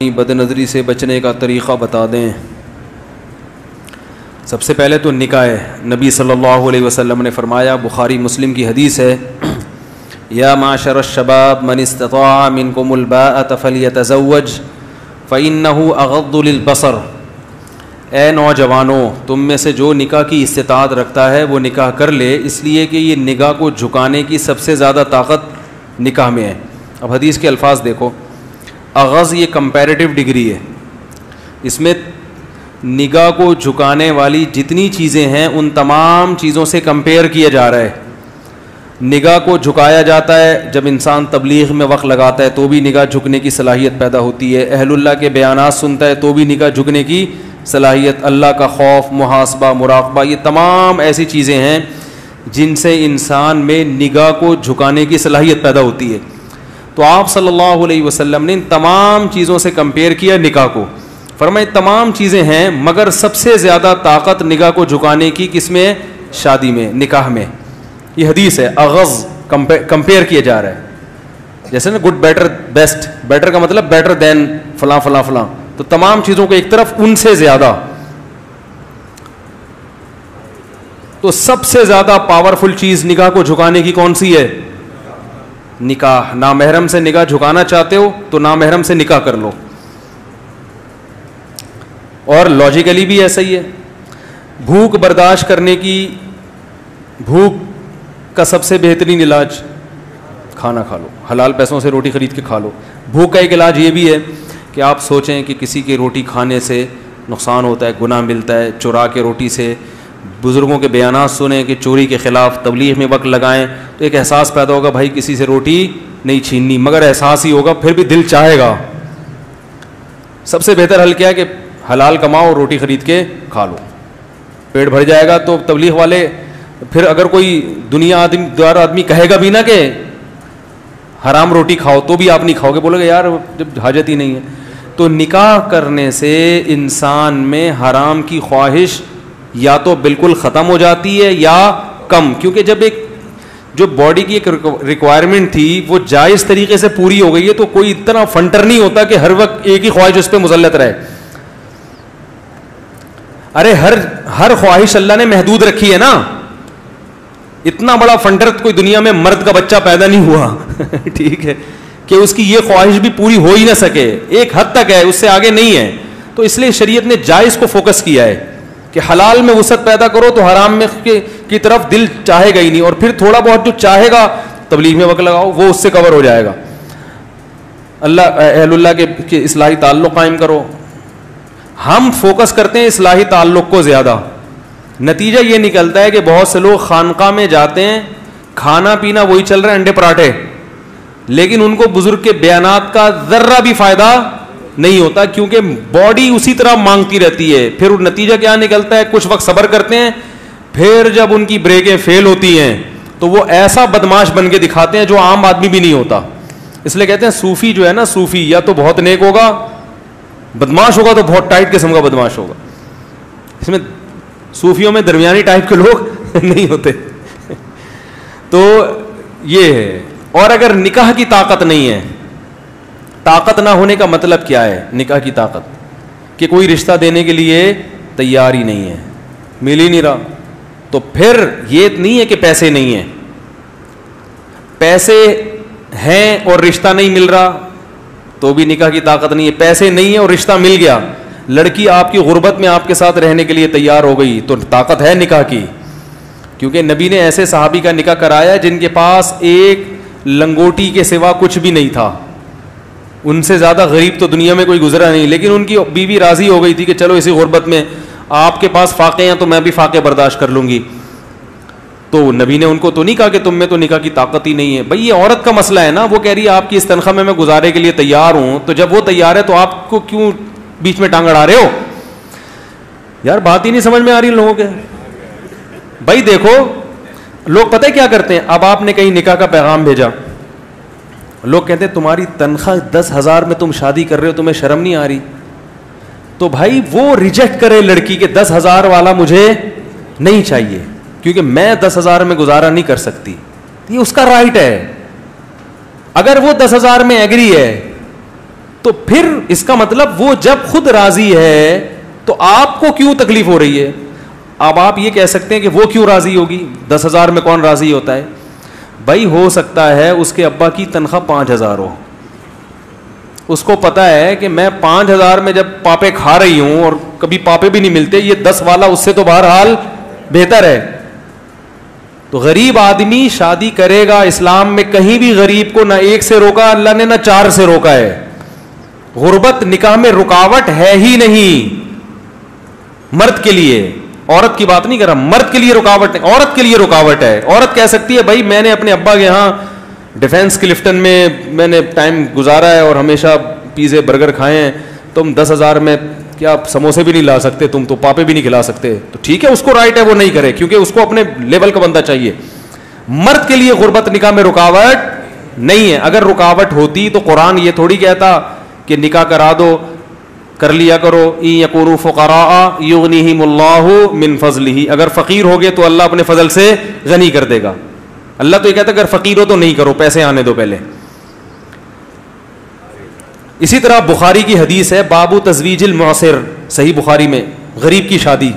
بد نظری سے بچنے کا طریقہ بتا دیں. سب سے پہلے تو نکاح ہے. نبی صلی اللہ علیہ وسلم نے فرمایا, بخاری مسلم کی حدیث ہے, یا معشر الشباب من استطاع منکم الباءۃ فلیتزوج فإنہ اغض للبصر. اے نوجوانوں, تم میں سے جو نکاح کی استطاعت رکھتا ہے وہ نکاح کر لے, اس لیے کہ یہ نگاہ کو جھکانے کی سب سے زیادہ طاقت نکاح میں ہے. اب حدیث کے الفاظ دیکھو. اغض یہ کمپیریٹیو ڈگری ہے, اس میں نگاہ کو جھکانے والی جتنی چیزیں ہیں ان تمام چیزوں سے کمپیئر کیا جا رہا ہے. نگاہ کو جھکایا جاتا ہے جب انسان تبلیغ میں وقت لگاتا ہے تو بھی نگاہ جھکنے کی صلاحیت پیدا ہوتی ہے. اہل اللہ کے بیانات سنتا ہے تو بھی نگاہ جھکنے کی صلاحیت. اللہ کا خوف, محاسبہ, مراقبہ, یہ تمام ایسی چیزیں ہیں جن سے انسان میں نگاہ کو جھکانے کی صلاحیت پیدا ہوتی ہے. تو آپ صلی اللہ علیہ وسلم نے ان تمام چیزوں سے کمپیئر کیا نکاح کو. فرمایا تمام چیزیں ہیں مگر سب سے زیادہ طاقت نگاہ کو جھکانے کی کس میں؟ شادی میں, نکاح میں. یہ حدیث ہے. اغض کمپیئر کیا جا رہا ہے, جیسے نا گڈ, بیٹر, بیسٹ. بیٹر کا مطلب بیٹر دین فلاں فلاں فلاں. تو تمام چیزوں کو ایک طرف, ان سے زیادہ. تو سب سے زیادہ پاورفل چیز نگاہ کو جھکانے کی کون سی ہے؟ نکاح. نامحرم سے نگاہ جھکانا چاہتے ہو تو نامحرم سے نکاح کر لو. اور لاجیکلی بھی ایسا ہی ہے. بھوک برداشت کرنے کی, بھوک کا سب سے بہترین علاج کھانا کھا لو, حلال پیسوں سے روٹی خرید کے کھا لو. بھوک کا ایک علاج یہ بھی ہے کہ آپ سوچیں کہ کسی کی روٹی کھانے سے نقصان ہوتا ہے, گناہ ملتا ہے. چرا کے روٹی سے بزرگوں کے بیانات سنیں کہ چوری کے خلاف تبلیغ میں وقت لگائیں تو ایک احساس پیدا ہوگا بھائی کسی سے روٹی نہیں چھیننی, مگر احساس ہی ہوگا, پھر بھی دل چاہے گا. سب سے بہتر حل کیا ہے کہ حلال کماؤ, روٹی خرید کے کھا لو, پیٹ بھر جائے گا. تو تبلیغ والے پھر اگر کوئی دنیا دار آدمی کہے گا بھی نا کہ حرام روٹی کھاؤ تو بھی آپ نہیں کھاؤ گے, بولو گے یار جب حاجت ہی نہیں ہے. تو نکاح کرنے سے انسان میں حرام کی خواہش یا تو بالکل ختم ہو جاتی ہے یا کم, کیونکہ جب ایک جو باڈی کی ایک ریکوائرمنٹ تھی وہ جائز طریقے سے پوری ہو گئی ہے تو کوئی اتنا فنٹر نہیں ہوتا کہ ہر وقت ایک ہی خواہش اس پہ مسلط رہے. ارے ہر خواہش اللہ نے محدود رکھی ہے نا. اتنا بڑا فنٹر کوئی دنیا میں مرد کا بچہ پیدا نہیں ہوا ٹھیک ہے, کہ اس کی یہ خواہش بھی پوری ہو ہی نہ سکے. ایک حد تک ہے, اس سے آگے نہیں ہے. تو اس لیے شریعت نے جائز کو فوکس کیا ہے کہ حلال میں وسعت پیدا کرو تو حرام میں کی طرف دل چاہے گا ہی نہیں, اور پھر تھوڑا بہت جو چاہے گا تبلیغ میں وقت لگاؤ وہ اس سے کور ہو جائے گا. اللہ اہل اللہ کے اصلاحی تعلق قائم کرو. ہم فوکس کرتے ہیں اصلاحی تعلق کو زیادہ. نتیجہ یہ نکلتا ہے کہ بہت سے لوگ خانقاہ میں جاتے ہیں, کھانا پینا وہی چل رہا ہے, انڈے پراٹھے, لیکن ان کو بزرگ کے بیانات کا ذرہ بھی فائدہ نہیں ہوتا کیونکہ باڈی اسی طرح مانگتی رہتی ہے. پھر نتیجہ کیا نکلتا ہے؟ کچھ وقت صبر کرتے ہیں, پھر جب ان کی بریکیں فیل ہوتی ہیں تو وہ ایسا بدماش بن کے دکھاتے ہیں جو عام آدمی بھی نہیں ہوتا. اس لیے کہتے ہیں صوفی جو ہے نا, صوفی یا تو بہت نیک ہوگا, بدماش ہوگا تو بہت ٹائٹ قسم کا بدماش ہوگا. اس میں صوفیوں میں درمیانی ٹائپ کے لوگ نہیں ہوتے. تو یہ ہے. اور اگر نکاح کی طاقت نہیں ہے, طاقت نہ ہونے کا مطلب کیا ہے؟ نکاح کی طاقت کہ کوئی رشتہ دینے کے لیے تیار ہی نہیں ہے, مل ہی نہیں رہا. تو پھر یہ نہیں ہے کہ پیسے نہیں ہیں, پیسے ہیں اور رشتہ نہیں مل رہا تو بھی نکاح کی طاقت نہیں ہے. پیسے نہیں ہے اور رشتہ مل گیا, لڑکی آپ کی غربت میں آپ کے ساتھ رہنے کے لیے تیار ہو گئی تو طاقت ہے نکاح کی. کیونکہ نبی نے ایسے صحابی کا نکاح کرایا جن کے پاس ایک لنگوٹی کے سوا کچھ بھی نہیں تھا. ان سے زیادہ غریب تو دنیا میں کوئی گزرا نہیں, لیکن ان کی بیوی راضی ہو گئی تھی کہ چلو اسی غربت میں آپ کے پاس فاقے ہیں تو میں بھی فاقے برداشت کر لوں گی. تو نبی نے ان کو تو نہیں کہا کہ تم میں تو نکاح کی طاقت ہی نہیں ہے. بھائی یہ عورت کا مسئلہ ہے نا, وہ کہہ رہی ہے آپ کی اس تنخواہ میں گزارے کے لیے تیار ہوں, تو جب وہ تیار ہے تو آپ کو کیوں بیچ میں ٹانگ اڑا رہے ہو؟ یار بات ہی نہیں سمجھ میں آ رہی لوگوں کے. بھائی دیکھو لوگ پتہ ہے کیا کرتے ہیں, اب آپ نے کہیں نکاح کا پیغام بھیجا, لوگ کہتے ہیں تمہاری تنخواہ 10,000 میں تم شادی کر رہے ہو, تمہیں شرم نہیں آ رہی؟ تو بھائی وہ ریجیکٹ کرے لڑکی کہ 10,000 والا مجھے نہیں چاہیے کیونکہ میں 10,000 میں گزارا نہیں کر سکتی. یہ اس کا رائٹ ہے. اگر وہ 10,000 میں ایگری ہے تو پھر اس کا مطلب وہ جب خود راضی ہے تو آپ کو کیوں تکلیف ہو رہی ہے؟ اب آپ یہ کہہ سکتے ہیں کہ وہ کیوں راضی ہوگی؟ 10,000 میں کون راضی ہوتا ہے بھائی؟ ہو سکتا ہے اس کے ابا کی تنخواہ 5,000 ہو, اس کو پتا ہے کہ میں 5,000 میں جب پاپے کھا رہی ہوں اور کبھی پاپے بھی نہیں ملتے, یہ 10 والا اس سے تو بہرحال بہتر ہے. تو غریب آدمی شادی کرے گا. اسلام میں کہیں بھی غریب کو نہ 1 سے روکا اللہ نے, نہ 4 سے روکا ہے. غربت نکاح میں رکاوٹ ہے ہی نہیں مرد کے لیے, عورت کی بات نہیں کر رہا, مرد کے لیے رکاوٹ نہیں, عورت کے لیے رکاوٹ ہے. عورت کہہ سکتی ہے بھائی میں نے اپنے ابا کے یہاں ڈیفینس کلفٹن میں نے ٹائم گزارا ہے اور ہمیشہ پیزے برگر کھائے ہیں, تم 10,000 میں کیا سموسے بھی نہیں لا سکتے, تم تو پاپے بھی نہیں کھلا سکتے, تو ٹھیک ہے اس کو رائٹ ہے وہ نہیں کرے کیونکہ اس کو اپنے لیول کا بندہ چاہیے. مرد کے لیے غربت نکاح میں رکاوٹ نہیں ہے. اگر رکاوٹ ہوتی تو قرآن یہ تھوڑی کہتا کہ نکاح کرا دو, کر لیا کرو. ان یکونوا فقراء یغنیہم اللہ من فضلہ, اگر فقیر ہوگے تو اللہ اپنے فضل سے غنی کر دے گا. اللہ تو یہ کہتا ہے اگر فقیر ہو تو نہیں کرو, پیسے آنے دو پہلے. اسی طرح بخاری کی حدیث ہے باب تزویج المعسر, صحیح بخاری میں, غریب کی شادی.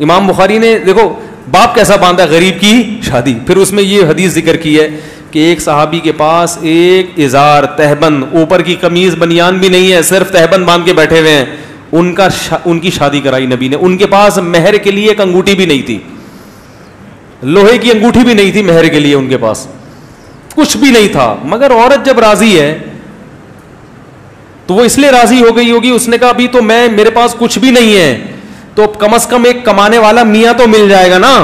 امام بخاری نے دیکھو باب کیسا باندھا, غریب کی شادی. پھر اس میں یہ حدیث ذکر کی ہے کہ ایک صحابی کے پاس ایک ازار تہبند, اوپر کی قمیض بنیان بھی نہیں ہے, صرف تہبند باندھ کے بیٹھے ہوئے ہیں. ان کی شادی کرائی نبی نے. ان کے پاس مہر کے لیے ایک انگوٹھی بھی نہیں تھی, لوہے کی انگوٹھی بھی نہیں تھی مہر کے لیے, ان کے پاس کچھ بھی نہیں تھا. مگر عورت جب راضی ہے تو وہ اس لیے راضی ہو گئی ہوگی, اس نے کہا ابھی تو میرے پاس کچھ بھی نہیں ہے تو کم از کم ایک کمانے والا میاں تو مل جائے گا نا.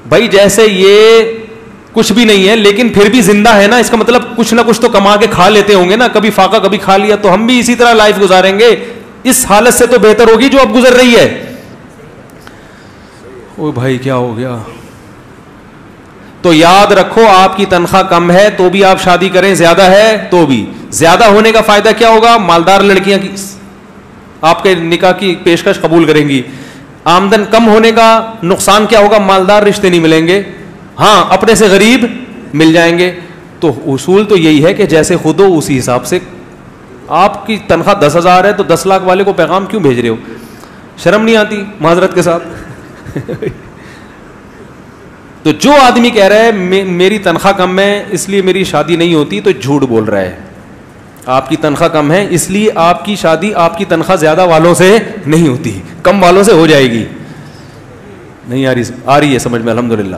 بھائی جیسے یہ کچھ بھی نہیں ہے لیکن پھر بھی زندہ ہے نا, اس کا مطلب کچھ نہ کچھ تو کما کے کھا لیتے ہوں گے نا, کبھی فاقہ کبھی کھا لیا, تو ہم بھی اسی طرح لائف گزاریں گے. اس حالت سے تو بہتر ہوگی جو اب گزر رہی ہے. او بھائی کیا ہو گیا؟ تو یاد رکھو آپ کی تنخواہ کم ہے تو بھی آپ شادی کریں, زیادہ ہے تو بھی. زیادہ ہونے کا فائدہ کیا ہوگا؟ مالدار لڑکیاں کی آپ کے نکاح کی پیشکش قبول کریں گی. آمدن کم ہونے کا نقصان کیا ہوگا؟ مالدار رشتے نہیں ملیں گے, ہاں اپنے سے غریب مل جائیں گے. تو اصول تو یہی ہے کہ جیسے خود ہو اسی حساب سے. آپ کی تنخواہ 10,000 ہے تو 10 لاکھ والے کو پیغام کیوں بھیج رہے ہو؟ شرم نہیں آتی معذرت کے ساتھ؟ تو جو آدمی کہہ رہا ہے میری تنخواہ کم ہے اس لیے میری شادی نہیں ہوتی, تو جھوٹ بول رہا ہے. آپ کی تنخواہ کم ہے اس لیے آپ کی شادی آپ کی تنخواہ زیادہ والوں سے نہیں ہوتی, کم والوں سے ہو جائے گی. نہیں آ رہی ہے سمجھ میں الحمدللہ.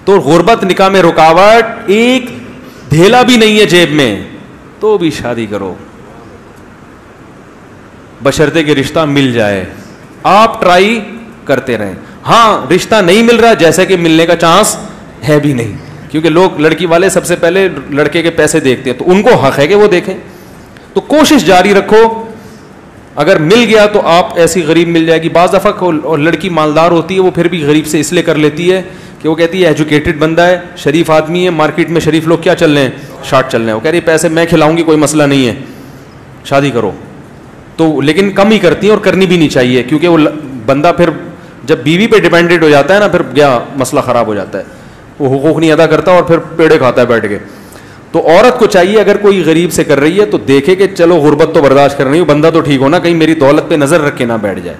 تو غربت نکاح میں رکاوٹ, ایک دھیلا بھی نہیں ہے جیب میں تو بھی شادی کرو, بشرطے کہ رشتہ مل جائے. آپ ٹرائی کرتے رہیں. ہاں رشتہ نہیں مل رہا جیسے کہ ملنے کا چانس ہے بھی نہیں, کیونکہ لوگ لڑکی والے سب سے پہلے لڑکے کے پیسے دیکھتے ہیں, تو ان کو حق ہے کہ وہ دیکھیں. تو کوشش جاری رکھو, اگر مل گیا تو آپ ایسی غریب مل جائے گی. بعض دفعہ اور لڑکی مالدار ہوتی ہے وہ پھر بھی غریب سے اس لیے کر لیتی ہے کہ وہ کہتی ہے ایجوکیٹڈ بندہ ہے, شریف آدمی ہے, مارکیٹ میں شریف لوگ کیا چل رہے ہیں, شارٹ چل رہے ہیں. وہ کہہ رہی پیسے میں کھلاؤں گی, کوئی مسئلہ نہیں ہے, شادی کرو. تو لیکن کم ہی کرتی ہیں اور کرنی بھی نہیں چاہیے, کیونکہ وہ بندہ پھر جب بیوی پہ ڈیپینڈنٹ ہو جاتا ہے نا, پھر گیا مسئلہ خراب ہو جاتا ہے, وہ حقوق نہیں ادا کرتا اور پھر پیڑے کھاتا ہے بیٹھ کے. تو عورت کو چاہیے اگر کوئی غریب سے کر رہی ہے تو دیکھے کہ چلو غربت تو برداشت کر رہی ہوں, بندہ تو ٹھیک ہونا, کہیں میری دولت پہ نظر رکھ کے نہ بیٹھ جائے.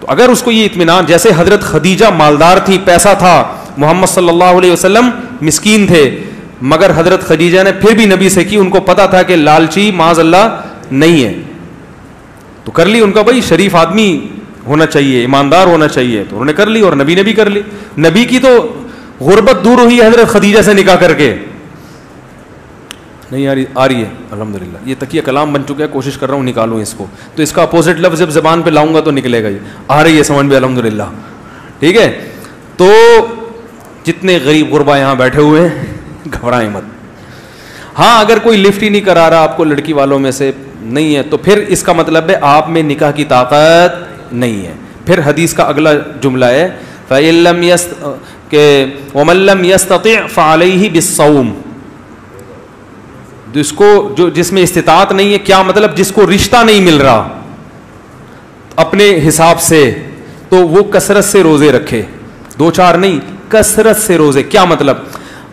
تو اگر اس کو یہ اطمینان, جیسے حضرت خدیجہ مالدار تھی, پیسہ تھا, محمد صلی اللہ علیہ وسلم مسکین تھے, مگر حضرت خدیجہ نے پھر بھی نبی سے کی, ان کو پتا تھا کہ لالچی معاذ اللہ نہیں ہے, تو کر لی. ان کا بھائی شریف آدمی ہونا چاہیے, ایماندار ہونا چاہیے, تو انہوں نے کر لی اور نبی نے بھی کر لی. نبی کی تو غربت دور ہوئی حضرت خدیجہ سے نکاح کر کے. نہیں آ رہی ہے الحمدللہ. یہ تکیہ کلام بن چکا ہے, کوشش کر رہا ہوں نکالوں اس کو, تو اس کا اپوزٹ لفظ جب زبان پہ لاؤں گا تو نکلے گا. یہ آ رہی ہے سمجھ میں الحمدللہ, ٹھیک ہے. تو جتنے غریب غربا یہاں بیٹھے ہوئے ہیں گھبرائیں مت. ہاں اگر کوئی لفٹ ہی نہیں کرا رہا آپ کو لڑکی والوں میں سے نہیں ہے, تو پھر اس کا مطلب ہے آپ میں نکاح کی طاقت نہیں ہے. پھر حدیث کا اگلا جملہ ہے وَمَن لَّمْ يَسْتَطِعْ فَعَلَيْهِ بِالصَّوْمِ, جس میں استطاعت نہیں ہے, کیا مطلب جس کو رشتہ نہیں مل رہا اپنے حساب سے, تو وہ کثرت سے روزے رکھے, 2-4 نہیں, کثرت سے روزے. کیا مطلب؟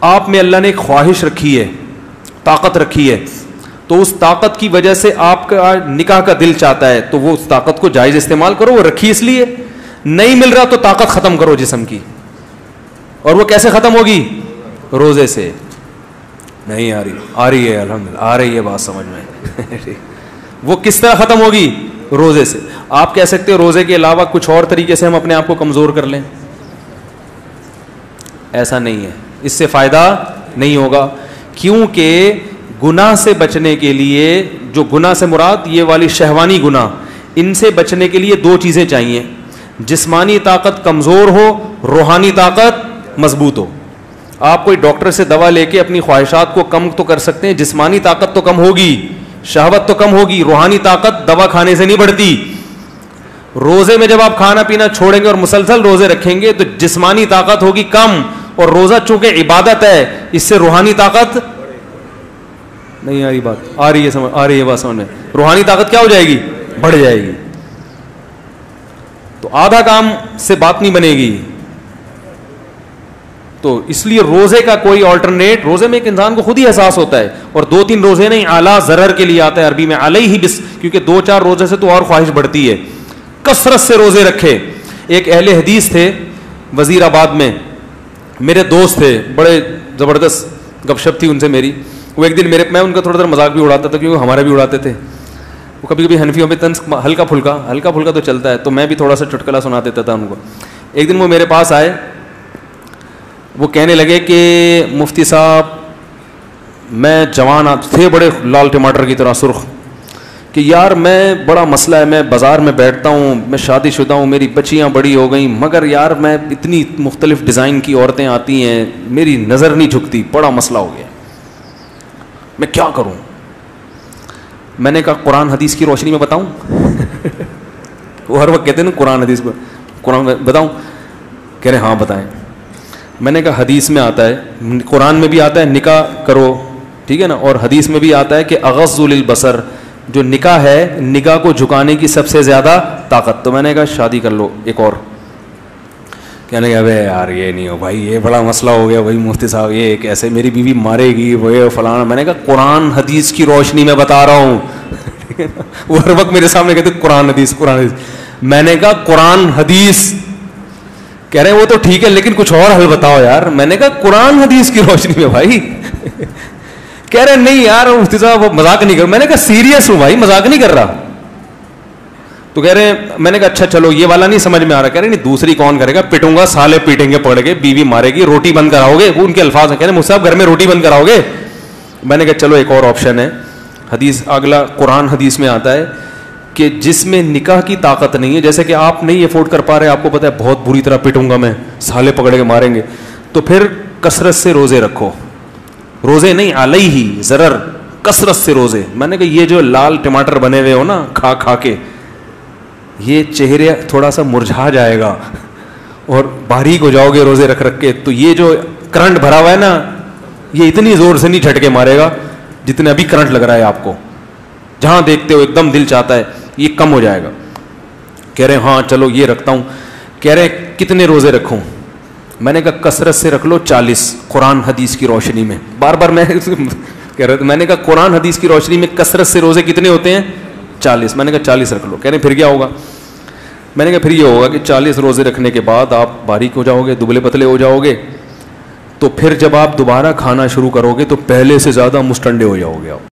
آپ میں اللہ نے ایک خواہش رکھی ہے, طاقت رکھی ہے, تو اس طاقت کی وجہ سے آپ کا نکاح کا دل چاہتا ہے تو وہ اس طاقت کو جائز استعمال کرو, وہ رکھی اس لیے. نہیں مل رہا تو طاقت ختم کرو جسم کی, اور وہ کیسے ختم ہوگی؟ روزے سے. نہیں آ رہی ہے الحمدللہ, آ رہی ہے بات سمجھ میں. وہ کس طرح ختم ہوگی؟ روزے سے. آپ کہہ سکتے ہیں روزے کے علاوہ کچھ اور طریقے سے ہم اپنے آپ کو کمزور کر لیں, ایسا نہیں ہے, اس سے فائدہ نہیں ہوگا. کیونکہ گناہ سے بچنے کے لیے, جو گناہ سے مراد یہ والی شہوانی گناہ, ان سے بچنے کے لیے دو چیزیں چاہیے. جسمانی طاقت کمزور ہو, روحانی طاقت مضبوط ہو. آپ کوئی ڈاکٹر سے دوا لے کے اپنی خواہشات کو کم تو کر سکتے ہیں, جسمانی طاقت تو کم ہوگی, شہوت تو کم ہوگی, روحانی طاقت دوا کھانے سے نہیں بڑھتی. روزے میں جب آپ کھانا پینا چھوڑیں گے اور مسلسل روزے رکھیں گے تو جسمانی طاقت ہوگی کم, اور روزہ چونکہ عبادت ہے اس سے روحانی طاقت نہیں آ رہی. بات آ رہی ہے, سمجھ آ رہی ہے بات سمجھ میں. روحانی طاقت کیا ہو جائے گی؟ بڑھ جائے گی. تو آدھا کام سے بات نہیں بنے گی. تو اس لیے روزے کا کوئی آلٹرنیٹ, روزے میں ایک انسان کو خود ہی احساس ہوتا ہے, اور 2-3 روزے نہیں, اعلیٰ ضرر کے لیے آتا ہے عربی میں علیہ بس, کیونکہ 2-4 روزے سے تو اور خواہش بڑھتی ہے. کثرت سے روزے رکھے. ایک اہل حدیث تھے وزیر آباد میں, میرے دوست تھے, بڑے زبردست گپ شپ تھی ان سے میری. وہ ایک دن میں ان کا تھوڑا سا مذاق بھی اڑاتا تھا, کیونکہ ہمارا بھی اڑاتے تھے. وہ کبھی کبھی حنفیوں پہ طنز ہلکا پھلکا تو چلتا ہے, تو میں بھی تھوڑا سا چٹکلا سنا دیتا تھا ان کو. ایک دن وہ میرے پاس آئے, وہ کہنے لگے کہ مفتی صاحب میں جوان تھے, بڑے لال ٹماٹر کی طرح سرخ, کہ یار میں بڑا مسئلہ ہے, میں بازار میں بیٹھتا ہوں, میں شادی شدہ ہوں, میری بچیاں بڑی ہو گئیں, مگر یار میں اتنی مختلف ڈیزائن کی عورتیں آتی ہیں, میری نظر نہیں جھکتی, بڑا مسئلہ ہو گیا, میں کیا کروں؟ میں نے کہا قرآن حدیث کی روشنی میں بتاؤں. وہ ہر وقت کہتے ہیں نا قرآن حدیث کو, قرآن بتاؤں؟ کہہ رہے ہاں بتائیں. میں نے کہا حدیث میں آتا ہے, قرآن میں بھی آتا ہے نکاح کرو, ٹھیک ہے نا, اور حدیث میں بھی آتا ہے کہ اغض للبصر, جو نکاح ہے نگاہ کو جھکانے کی سب سے زیادہ طاقت. تو میں نے کہا شادی کر لو ایک اور. کہنے لگا ابے یار یہ نہیں ہو بھائی, یہ بڑا مسئلہ ہو گیا بھائی مفتی صاحب, یہ کیسے میری بیوی مارے گی وہ فلانا. میں نے کہا قرآن حدیث کی روشنی میں بتا رہا ہوں. وہ ہر وقت میرے سامنے کہتے قرآن حدیث. میں نے کہا قرآن حدیث. کہہ رہے ہیں وہ تو ٹھیک ہے لیکن کچھ اور حل بتاؤ یار. میں نے کہا قرآن حدیث کی روشنی میں بھائی. کہہ رہے نہیں یار مفتی صاحب وہ مذاق نہیں کر. میں نے کہا سیریس ہوں بھائی, مذاق نہیں کر رہا. تو کہہ رہے ہیں, میں نے کہا اچھا چلو یہ والا نہیں سمجھ میں آ رہا. کہہ رہے نہیں دوسری کون کرے گا, پٹوں گا, سالے پیٹیں گے پڑ کے, بیوی مارے گی, روٹی بند کراؤ گے. وہ ان کے الفاظ ہیں. کہہ رہے مفتی صاحب گھر میں روٹی بند کراؤ گے. میں نے کہا چلو ایک اور آپشن ہے. حدیث اگلا قرآن حدیث میں آتا ہے کہ جس میں نکاح کی طاقت نہیں ہے, جیسے کہ آپ نہیں افورڈ کر پا رہے, آپ کو پتا ہے بہت بری طرح پٹوں گا میں, سالے پکڑ کے ماریں گے, تو پھر کثرت سے روزے رکھو. روزے نہیں علیہ ضرر, کثرت سے روزے. میں نے کہا یہ جو لال ٹماٹر بنے ہوئے ہو نا کھا کھا کے, یہ چہرے تھوڑا سا مرجھا جائے گا اور باریک ہو جاؤ گے روزے رکھ رکھ کے, تو یہ جو کرنٹ بھرا ہوا ہے نا یہ اتنی زور سے نہیں جھٹکے مارے گا جتنے ابھی کرنٹ لگ رہا ہے آپ کو. جہاں دیکھتے ہو ایک دم دل چاہتا ہے, یہ کم ہو جائے گا. کہہ رہے ہاں چلو یہ رکھتا ہوں. کہہ رہے کتنے روزے رکھوں؟ میں نے کہا کثرت سے رکھ لو 40, قرآن حدیث کی روشنی میں. بار بار میں کہہ رہا تھا, میں نے کہا قرآن حدیث کی روشنی میں کثرت سے روزے کتنے ہوتے ہیں؟ 40. میں نے کہا 40 رکھ لو. کہہ رہے پھر کیا ہوگا؟ میں نے کہا پھر یہ ہوگا کہ 40 روزے رکھنے کے بعد آپ باریک ہو جاؤ گے, دبلے پتلے ہو جاؤ گے, تو پھر جب آپ دوبارہ کھانا شروع کرو گے تو پہلے سے زیادہ مستنڈے ہو جاؤ گے آپ.